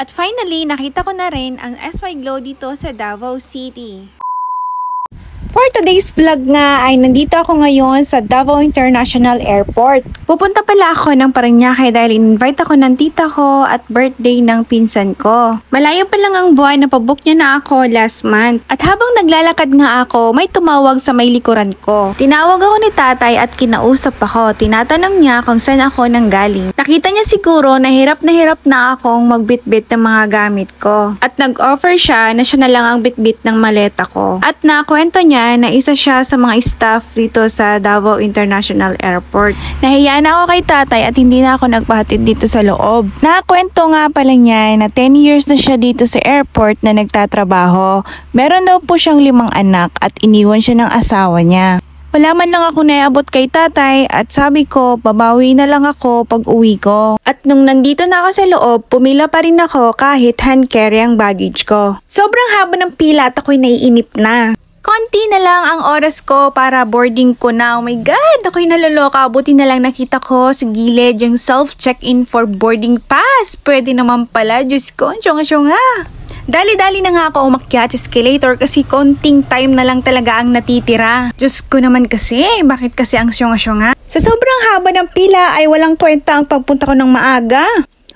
At finally, nakita ko na rin ang SY Glow dito sa Davao City. For today's vlog nga ay nandito ako ngayon sa Davao International Airport. Pupunta pala ako ng Parañaque dahil invite ako ng tita ko at birthday ng pinsan ko. Malayo pa lang ang buwan na pabook niya na ako last month. At habang naglalakad nga ako, may tumawag sa may likuran ko. Tinawag ako ni tatay at kinausap ako. Tinatanong niya kung saan ako nanggaling. Nakita niya siguro na hirap na akong magbitbit ng mga gamit ko. At nag-offer siya na siya na lang ang bitbit ng maleta ko. At nakwento niya na isa siya sa mga staff dito sa Davao International Airport. Nahiya na ako kay tatay at hindi na ako nagpahatid dito sa loob. Nakakwento nga pala niya na 10 years na siya dito sa airport na nagtatrabaho. Meron daw po siyang 5 anak at iniwan siya ng asawa niya. Wala man lang ako naiabot kay tatay at sabi ko babawi na lang ako pag uwi ko. At nung nandito na ako sa loob, pumila pa rin ako kahit hand carry ang baggage ko. Sobrang haba ng pila at ako'y naiinip na. Konti na lang ang oras ko para boarding ko na. Oh my God! Ako'y naloloka. Buti na lang nakita ko sa gilid yung self-check-in for boarding pass. Pwede naman pala. Diyos ko, syonga-syonga. Dali-dali na nga ako umakyat sa escalator kasi konting time na lang talaga ang natitira. Diyos ko naman kasi. Bakit kasi ang syonga-syonga? Sa sobrang haba ng pila ay walang kwenta ang pagpunta ko ng maaga.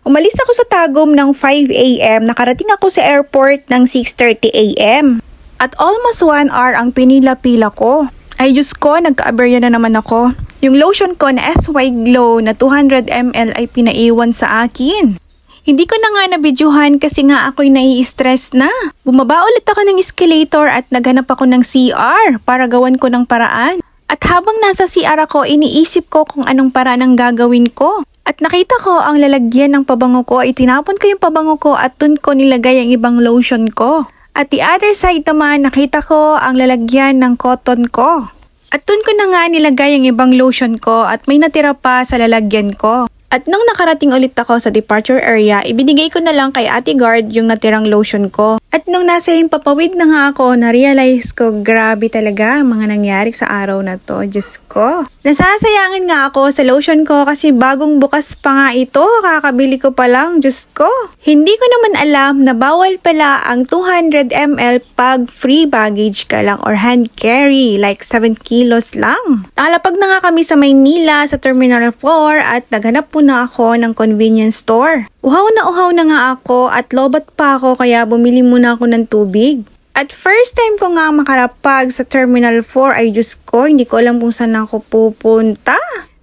Umalis ako sa Tagum ng 5 AM. Nakarating ako sa airport ng 6:30 AM. At almost 1 hour ang pinila-pila ko. Ay Diyos ko, nagka-aberya na naman ako. Yung lotion ko na SY Glow na 200 ml ay pinaiwan sa akin. Hindi ko na nga nabidyuhan kasi nga ako'y nai-stress na. Bumaba ulit ako ng escalator at naghanap ako ng CR para gawan ko ng paraan. At habang nasa CR ako, iniisip ko kung anong paraan ang gagawin ko. At nakita ko ang lalagyan ng pabango ko, itinapon ko yung pabango ko at dun ko nilagay ang ibang lotion ko. At the other side naman, nakita ko ang lalagyan ng cotton ko. At dun ko na nga nilagay ang ibang lotion ko at may natira pa sa lalagyan ko. At nung nakarating ulit ako sa departure area, ibinigay ko na lang kay Ate Guard yung natirang lotion ko. At nung nasa himpapawid na nga ako, na-realize ko, grabe talaga ang mga nangyari sa araw na to. Diyos ko. Nasasayangin nga ako sa lotion ko kasi bagong bukas pa nga ito. Kakabili ko pa lang. Diyos ko. Hindi ko naman alam na bawal pala ang 200 ml pag free baggage ka lang or hand carry. Like 7 kilos lang. Nakalapag na nga kami sa Maynila sa Terminal 4 at naghanap po na ako ng convenience store. Uhaw na nga ako at lobat pa ako kaya bumili muna ako ng tubig. At first time ko nga makalapag sa Terminal 4 ay Diyos ko, hindi ko alam kung saan ako pupunta.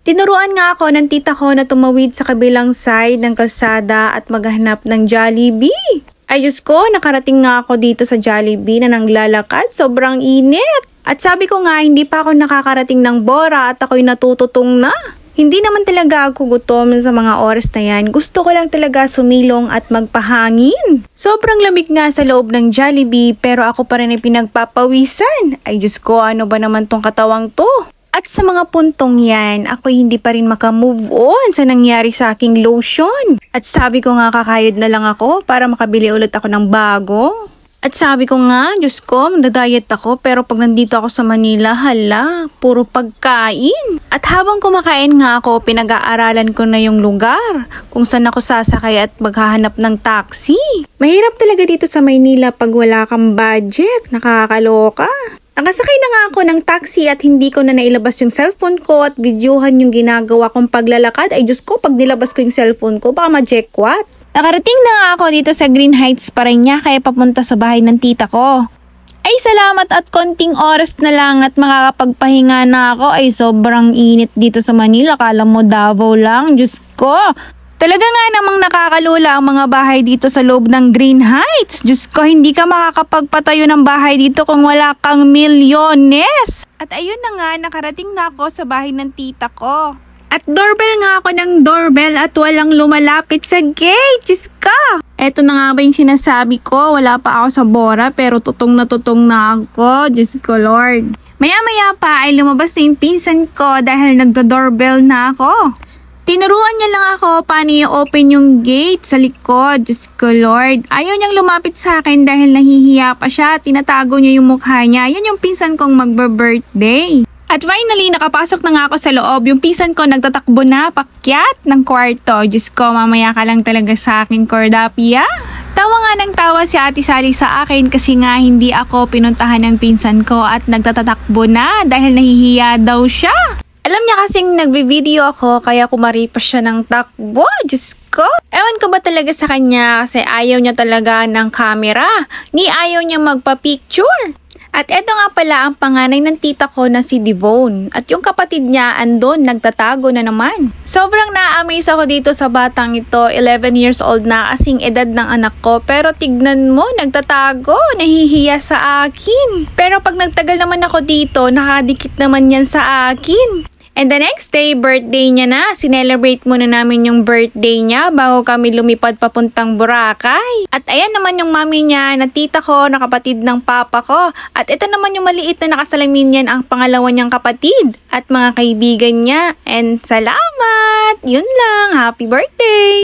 Tinuruan nga ako ng tita ko na tumawid sa kabilang side ng kalsada at maghanap ng Jollibee. Ay Diyos ko, nakarating nga ako dito sa Jollibee na naglalakad, sobrang init. At sabi ko nga, hindi pa ako nakakarating ng Bora at ako'y natututong na. Hindi naman talaga ako gutom sa mga oras na yan. Gusto ko lang talaga sumilong at magpahangin. Sobrang lamig nga sa loob ng Jollibee pero ako pa rin ay pinagpapawisan. Ay Diyos ko, ano ba naman tong katawang to? At sa mga puntong yan, ako hindi pa rin makamove on sa nangyari sa aking lotion. At sabi ko nga kakayod na lang ako para makabili ulit ako ng bago. At sabi ko nga, Diyos ko, magda-diet ako pero pag nandito ako sa Manila, hala, puro pagkain. At habang kumakain nga ako, pinag-aaralan ko na yung lugar kung saan ako sasakay at maghahanap ng taxi. Mahirap talaga dito sa Maynila pag wala kang budget, nakakaloka. Nakasakay na nga ako ng taxi at hindi ko na nailabas yung cellphone ko at videohan yung ginagawa kong paglalakad. Ay Diyos ko, pag nilabas ko yung cellphone ko, baka ma-jackpot. Nakarating na nga ako dito sa Green Heights Parañaque papunta sa bahay ng tita ko. Ay salamat at konting oras na lang at makakapagpahinga na ako. Ay sobrang init dito sa Manila. Kala mo Davao lang. Diyos ko. Talaga nga namang nakakalula ang mga bahay dito sa loob ng Green Heights. Diyos ko, hindi ka makakapagpatayo ng bahay dito kung wala kang milyones. At ayun na nga, nakarating na ako sa bahay ng tita ko. At doorbell nga ako ng doorbell at walang lumalapit sa gate. Diyos ko! Eto na nga ba yung sinasabi ko? Wala pa ako sa Bora pero tutong na ako. Diyos ko, Lord. Maya-maya pa ay lumabas na yung pinsan ko dahil nagdo-doorbell na ako. Tinuruan niya lang ako paano i-open yung gate sa likod. Diyos ko, Lord. Ayaw niyang lumapit sa akin dahil nahihiya pa siya. Tinatago niya yung mukha niya. Yan yung pinsan kong magbe-birthday. At finally, nakapasok na nga ako sa loob. Yung pinsan ko nagtatakbo na pakyat ng kwarto. Diyos ko, mamaya ka lang talaga sa akin, Cordapia. Tawa nga ng tawa si Ate Sally sa akin kasi nga hindi ako pinuntahan ng pinsan ko at nagtatatakbo na dahil nahihiya daw siya. Alam niya kasing nagbe-video ako kaya kumaripas siya ng takbo. Diyos ko. Ewan ko ba talaga sa kanya kasi ayaw niya talaga ng camera. Ni ayaw niya magpa-picture. At eto nga pala ang panganay ng tita ko na si Devon. At yung kapatid niya andon, nagtatago na naman. Sobrang na-amaze ako dito sa batang ito. 11 years old na kasing edad ng anak ko. Pero tignan mo, nagtatago, nahihiya sa akin. Pero pag nagtagal naman ako dito, nakadikit naman yan sa akin. And the next day, birthday niya na. Sinelebrate muna namin yung birthday niya bago kami lumipad papuntang Boracay. At ayan naman yung mami niya, na tita ko, na kapatid ng papa ko. At ito naman yung maliit na nakasalamin niyan, ang pangalawa niyang kapatid. At mga kaibigan niya. And salamat! Yun lang. Happy birthday!